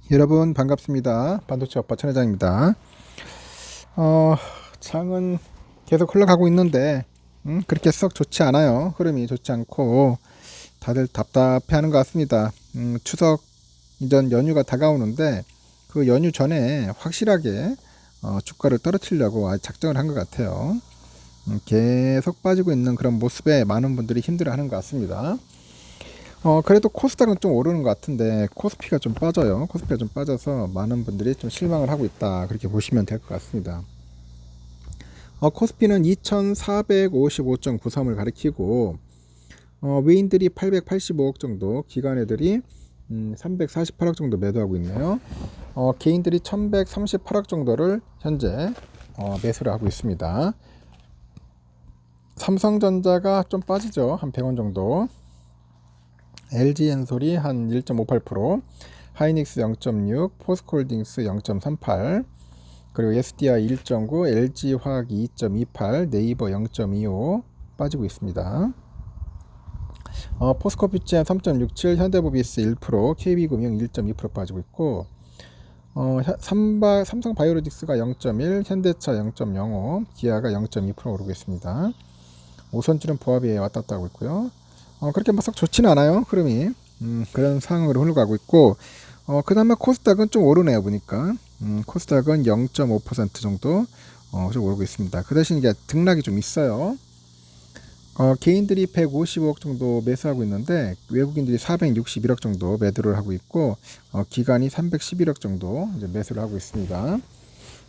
여러분 반갑습니다. 반도체 업화 천회장입니다. 어, 장은 계속 흘러가고 있는데 그렇게 썩 좋지 않아요. 흐름이 좋지 않고 다들 답답해하는 것 같습니다. 추석 이전 연휴가 다가오는데 그 연휴 전에 확실하게 주가를 떨어뜨리려고 아주 작정을 한 것 같아요. 계속 빠지고 있는 그런 모습에 많은 분들이 힘들어하는 것 같습니다. 그래도 코스닥은 좀 오르는 것 같은데 코스피가 좀 빠져요. 코스피가 좀 빠져서 많은 분들이 좀 실망을 하고 있다. 그렇게 보시면 될 것 같습니다. 코스피는 2455.93을 가리키고 외인들이 885억 정도, 기관애들이 348억 정도 매도하고 있네요. 개인들이 1138억 정도를 현재 매수를 하고 있습니다. 삼성전자가 좀 빠지죠. 한 100원 정도. LG엔솔이 한 1.58%, 하이닉스 0.6, 포스코홀딩스 0.38, 그리고 SDI 1.9, LG화학 2.28, 네이버 0.25 빠지고 있습니다. 포스코퓨처엠 3.67, 현대모비스 1%, KB금융 1.2% 빠지고 있고, 삼성바이오로직스가 0.1, 현대차 0.05, 기아가 0.2% 오르고 있습니다. 오선주는 보합에 왔다 갔다 하고 있고요. 그렇게 막 썩 좋지는 않아요. 흐름이. 그런 상황으로 흘러가고 있고, 그나마 코스닥은 좀 오르네요. 보니까. 코스닥은 0.5% 정도 좀 오르고 있습니다. 그 대신 이게 등락이 좀 있어요. 개인들이 155억 정도 매수하고 있는데 외국인들이 461억 정도 매도를 하고 있고, 기관이 311억 정도 이제 매수를 하고 있습니다.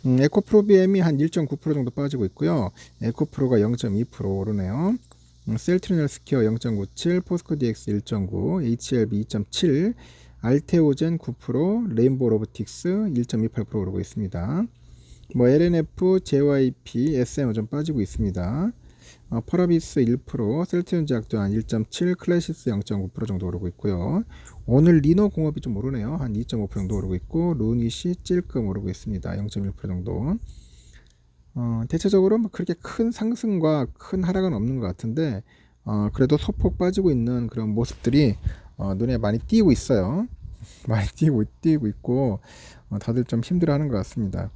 에코프로비엠이 한 1.9% 정도 빠지고 있고요. 에코프로가 0.2% 오르네요. 셀트리널스퀘어 0.97, 포스코DX 1.9, HLB 2.7, 알테오젠 9%, 레인보우 로보틱스 1.28% 오르고 있습니다. LNF, JYP, SM은 좀 빠지고 있습니다. 퍼라비스 1%, 셀트리온제약도 한 1.7, 클래시스 0.9% 정도 오르고 있고요. 오늘 리노공업이 좀 오르네요. 한 2.5% 정도 오르고 있고, 루닛이 찔끔 오르고 있습니다. 0.1% 정도. 대체적으로 뭐 그렇게 큰 상승과 큰 하락은 없는 것 같은데, 그래도 소폭 빠지고 있는 그런 모습들이 눈에 많이 띄고 있어요. 많이 띄고 있고, 다들 좀 힘들어하는 것 같습니다.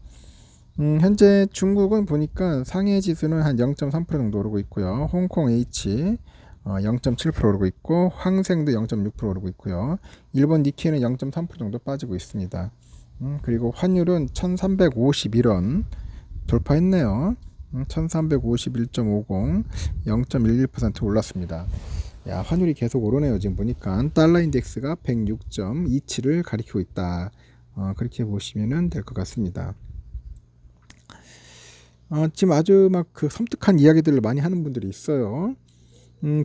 현재 중국은 보니까 상해 지수는 한 0.3% 정도 오르고 있고요. 홍콩 H 0.7% 오르고 있고, 황생도 0.6% 오르고 있고요. 일본 니케이는 0.3% 정도 빠지고 있습니다. 그리고 환율은 1351원 돌파했네요. 1351.50, 0.11% 올랐습니다. 야, 환율이 계속 오르네요. 지금 보니까 달러 인덱스가 106.27을 가리키고 있다. 그렇게 보시면 될 것 같습니다. 지금 아주 막 그 섬뜩한 이야기들을 많이 하는 분들이 있어요.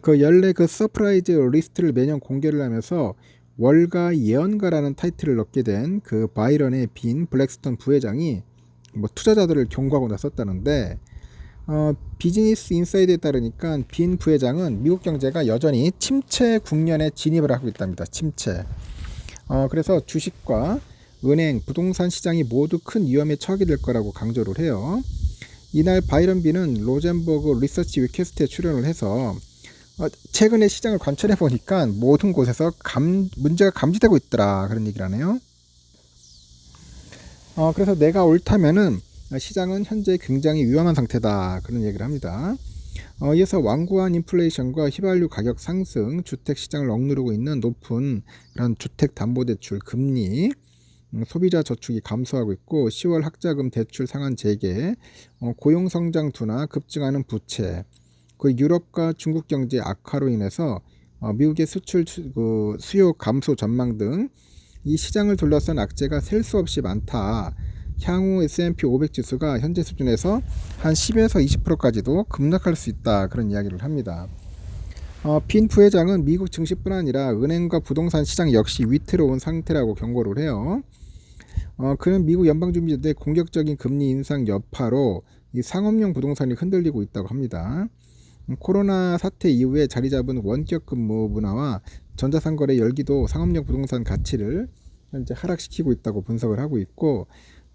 그 연례 그 서프라이즈 리스트를 매년 공개를 하면서 월가 예언가라는 타이틀을 얻게 된 그 바이런의 빈 블랙스턴 부회장이 뭐 투자자들을 경고하고 나섰다는데, 비즈니스 인사이드에 따르니까 빈 부회장은 미국 경제가 여전히 침체 국면에 진입을 하고 있답니다. 침체. 그래서 주식과 은행, 부동산 시장이 모두 큰 위험에 처하게 될 거라고 강조를 해요. 이날 바이런 빈은 로젠버그 리서치 위캐스트에 출연을 해서 최근에 시장을 관찰해 보니까 모든 곳에서 문제가 감지되고 있더라, 그런 얘기를 하네요. 그래서 내가 옳다면은 시장은 현재 굉장히 위험한 상태다, 그런 얘기를 합니다. 이어서 완고한 인플레이션과 휘발유 가격 상승, 주택 시장을 억누르고 있는 높은 그런 주택담보대출 금리, 소비자 저축이 감소하고 있고 10월 학자금 대출 상한 재개, 고용성장 둔화, 급증하는 부채, 그 유럽과 중국 경제 악화로 인해서 미국의 수출 수요 감소 전망 등 이 시장을 둘러싼 악재가 셀 수 없이 많다. 향후 S&P 500 지수가 현재 수준에서 한 10에서 20%까지도 급락할 수 있다, 그런 이야기를 합니다. 빈 부회장은 미국 증시뿐 아니라 은행과 부동산 시장 역시 위태로운 상태라고 경고를 해요. 그는 미국 연방준비제도의 공격적인 금리 인상 여파로 이 상업용 부동산이 흔들리고 있다고 합니다. 코로나 사태 이후에 자리 잡은 원격 근무 문화와 전자상거래 열기도 상업용 부동산 가치를 현재 하락시키고 있다고 분석을 하고 있고,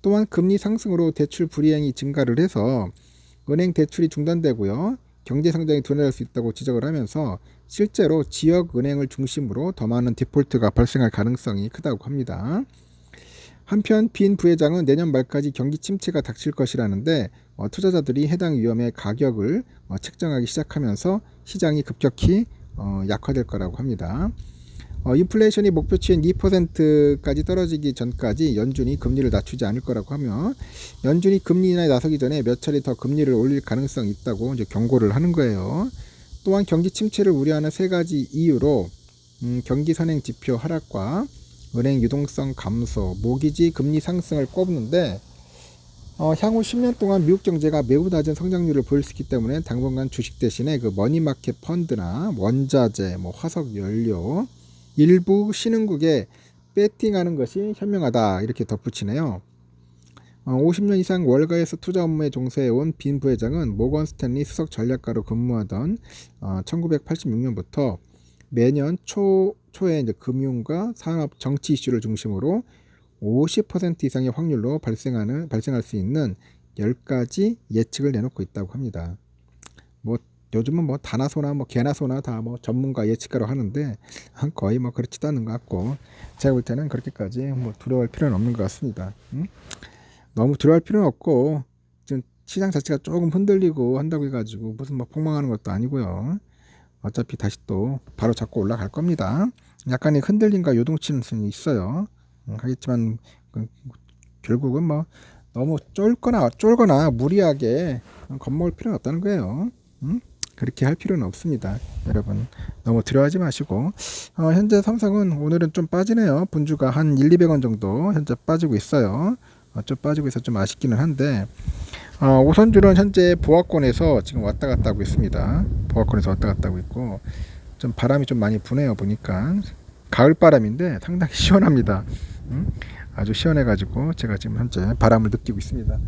또한 금리 상승으로 대출 불이행이 증가를 해서 은행 대출이 중단되고요, 경제 성장이 둔화될 수 있다고 지적을 하면서 실제로 지역 은행을 중심으로 더 많은 디폴트가 발생할 가능성이 크다고 합니다. 한편 빈 부회장은 내년 말까지 경기 침체가 닥칠 것이라는데 투자자들이 해당 위험의 가격을 책정하기 시작하면서 시장이 급격히 약화될 거라고 합니다. 인플레이션이 목표치인 2%까지 떨어지기 전까지 연준이 금리를 낮추지 않을 거라고 하며 연준이 금리 인하에 나서기 전에 몇 차례 더 금리를 올릴 가능성이 있다고 이제 경고를 하는 거예요. 또한 경기 침체를 우려하는 세 가지 이유로 경기 선행 지표 하락과 은행 유동성 감소, 모기지 금리 상승을 꼽는데 향후 10년 동안 미국 경제가 매우 낮은 성장률을 보일 수 있기 때문에 당분간 주식 대신에 그 머니마켓 펀드나 원자재, 화석 연료, 일부 신흥국에 배팅하는 것이 현명하다 이렇게 덧붙이네요. 50년 이상 월가에서 투자 업무에 종사해온 빈 부회장은 모건 스탠리 수석 전략가로 근무하던 1986년부터 매년 초에 이제 금융과 산업 정치 이슈를 중심으로 50% 이상의 확률로 발생할 수 있는 10가지 예측을 내놓고 있다고 합니다. 요즘은 다나 소나 개나 소나 다 전문가 예측가로 하는데 거의 그렇지도 않은 것 같고 제가 볼 때는 그렇게까지 두려워할 필요는 없는 것 같습니다. 너무 두려워할 필요는 없고 지금 시장 자체가 조금 흔들리고 한다고 해가지고 무슨 폭망하는 것도 아니고요. 어차피 다시 또 바로 잡고 올라갈 겁니다. 약간의 흔들림과 요동치는 있어요. 하겠지만 결국은 너무 쫄거나 무리하게 겁먹을 필요는 없다는 거예요. 그렇게 할 필요는 없습니다. 여러분 너무 두려워하지 마시고 현재 삼성은 오늘은 좀 빠지네요. 분주가 한 1,200원 정도 현재 빠지고 있어요. 좀 빠지고 있어 좀 아쉽기는 한데 오선주는 현재 보합권에서 지금 왔다 갔다 하고 있습니다. 보합권에서 왔다 갔다 하고 있고 좀 바람이 좀 많이 부네요. 보니까 가을 바람인데 상당히 시원합니다. 아주 시원해가지고 제가 지금 현재 바람을 느끼고 있습니다.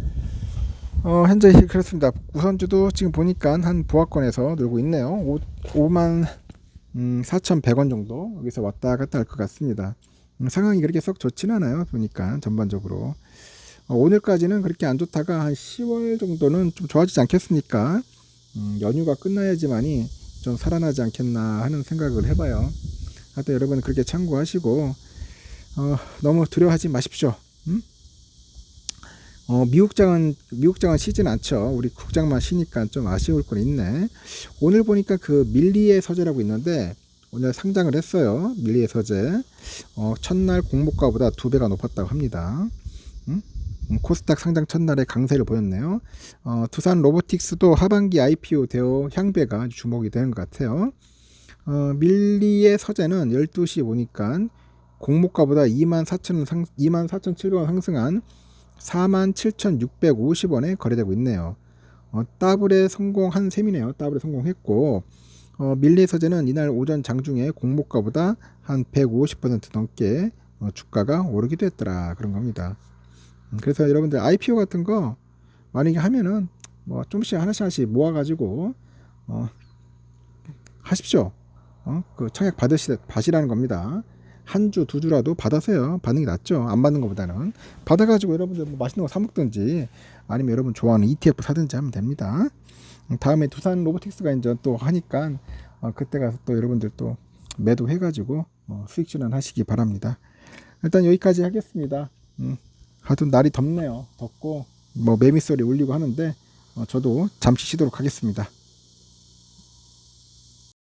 현재 그렇습니다. 우선주도 지금 보니까 한 보합권에서 놀고 있네요. 54,100원 정도 여기서 왔다 갔다 할 것 같습니다. 상황이 그렇게 썩 좋지는 않아요. 보니까 전반적으로 오늘까지는 그렇게 안 좋다가 한 10월 정도는 좀 좋아지지 않겠습니까? 연휴가 끝나야지만이 좀 살아나지 않겠나 하는 생각을 해봐요. 하여튼 여러분 그렇게 참고하시고 너무 두려워하지 마십시오. 미국장은 쉬진 않죠. 우리 국장만 쉬니까 좀 아쉬울 건 있네. 오늘 보니까 그 밀리의 서재라고 있는데 오늘 상장을 했어요. 밀리의 서재. 첫날 공모가보다 2배가 높았다고 합니다. 코스닥 상장 첫날에 강세를 보였네요. 두산 로보틱스도 하반기 IPO 대우 향배가 주목이 되는 것 같아요. 밀리의 서재는 12시 보니까 공모가보다 24,700원 상승한 47,650원에 거래되고 있네요. 더블에 성공한 셈이네요. 더블에 성공했고 밀리의 서재는 이날 오전 장중에 공모가보다 한 150% 넘게 주가가 오르기도 했더라 그런 겁니다. 그래서 여러분들 IPO 같은 거 만약에 하면은 좀씩 하나씩 모아가지고 하십시오. 그 청약 받으시라는 겁니다. 한 주, 2주라도 받아서요. 받는 게 낫죠. 안 받는 것보다는. 받아가지고 여러분들 맛있는 거 사 먹든지 아니면 여러분 좋아하는 ETF 사든지 하면 됩니다. 다음에 두산 로보틱스가 이제 또 하니까 그때 가서 또 여러분들 또 매도해가지고 수익 실현하시기 바랍니다. 일단 여기까지 하겠습니다. 하여튼 날이 덥네요. 덥고 매미소리 울리고 하는데 저도 잠시 쉬도록 하겠습니다.